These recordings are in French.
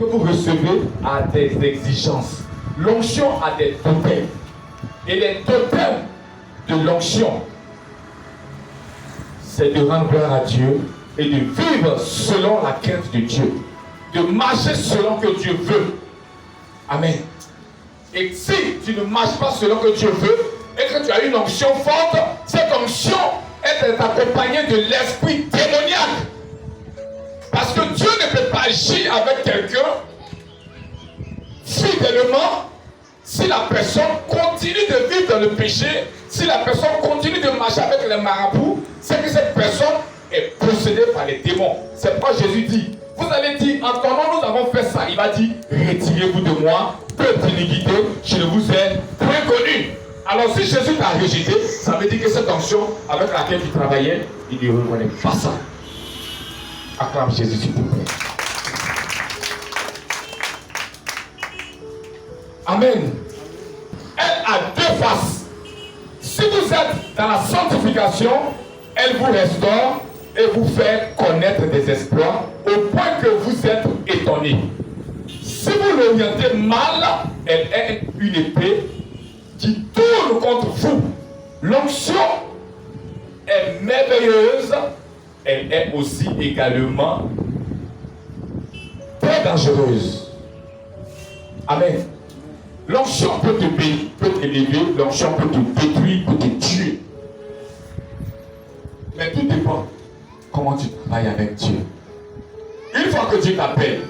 que vous recevez a des exigences. L'onction a des totems. Et les totems de l'onction, c'est de rendre gloire à Dieu et de vivre selon la crainte de Dieu. De marcher selon que Dieu veut. Amen. Et si tu ne marches pas selon que Dieu veut et que tu as une onction forte, cette onction est accompagnée de l'esprit démoniaque. Parce que Dieu ne peut pas agir avec quelqu'un fidèlement si la personne continue de vivre dans le péché, si la personne continue de marcher avec les marabouts, c'est que cette personne est possédée par les démons. C'est pourquoi Jésus dit, vous allez dire, en ton nom nous avons fait ça. Il va dire, retirez-vous de moi, peuple d'iniquité, je ne vous ai point connu. Alors si Jésus t'a rejeté, ça veut dire que cette onction avec laquelle tu travaillais, il ne reconnaît pas ça. Acclame Jésus s'il te plaît. Amen. Elle a deux faces. Si vous êtes dans la sanctification, elle vous restaure et vous fait connaître des exploits au point que vous êtes étonnés. Si vous l'orientez mal, elle est une épée qui tourne contre vous. L'onction est merveilleuse, elle est aussi également très dangereuse. Amen. L'onction peut te bénir, peut t'élever, l'onction peut te détruire, peut te tuer. Mais tout dépend comment tu travailles avec Dieu. Une fois que Dieu t'appelle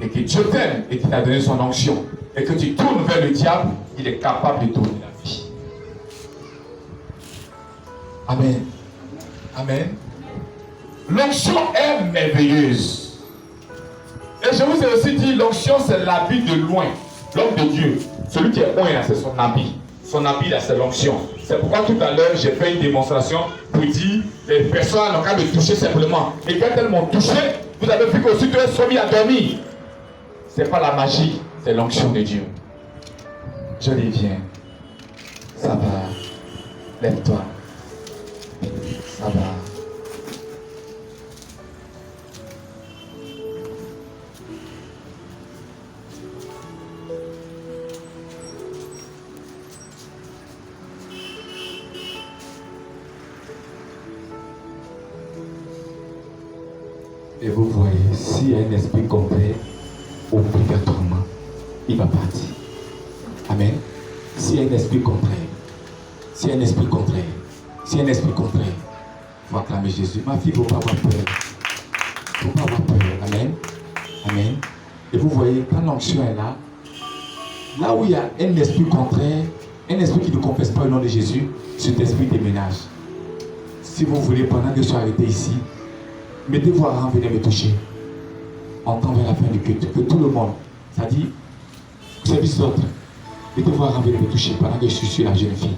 et que Dieu t'aime et qu'il t'a donné son onction et que tu tournes vers le diable, il est capable de tourner la vie. Amen. Amen. L'onction est merveilleuse. Et je vous ai aussi dit, l'onction c'est l'habit de loin. L'homme de Dieu, celui qui est loin, c'est son habit. Son habit, là, c'est l'onction. C'est pourquoi tout à l'heure, j'ai fait une démonstration pour dire les personnes n'ont qu'à me toucher simplement. Et quand elles m'ont touché, vous avez vu qu'aussitôt elles sont mis à dormir. Ce n'est pas la magie, c'est l'onction de Dieu. Je les viens. Ça va. Lève-toi. Ça va. Et vous voyez, s'il y a un esprit complet, obligatoirement, il va partir. Amen. S'il y a un esprit contraire, s'il y a un esprit contraire, s'il y a un esprit contraire, il faut acclamer Jésus. Ma fille, il ne faut pas avoir peur. Il ne faut pas avoir peur. Amen. Amen. Et vous voyez, quand l'onction est là, là où il y a un esprit contraire, un esprit qui ne confesse pas le nom de Jésus, cet esprit déménage. Si vous voulez, pendant que je suis arrêté ici, mettez-vous à rang, venez me toucher. On tend vers la fin du culte. Que tout le monde, ça dit, service d'autres, mettez-vous à rang, venez me toucher pendant que je suis sur la jeune fille.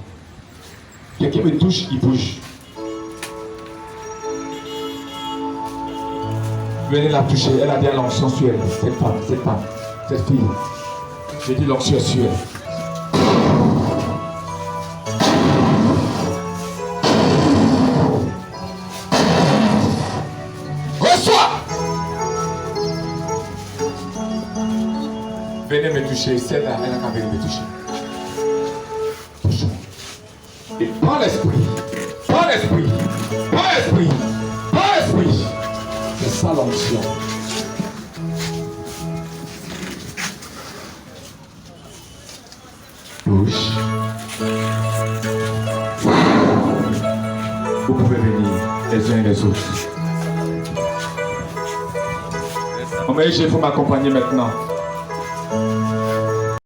Quelqu'un me touche, il bouge. Venez la toucher, elle a bien l'onction sur elle. Cette femme, cette fille. J'ai dit l'onction sur elle. Venez me toucher, celle-là, elle a qu'à venir me toucher. Touche-moi. Et par l'esprit, par l'esprit, par l'esprit, par l'esprit. C'est ça l'onction. Touche. Vous pouvez venir les uns et les autres. Il faut m'accompagner maintenant.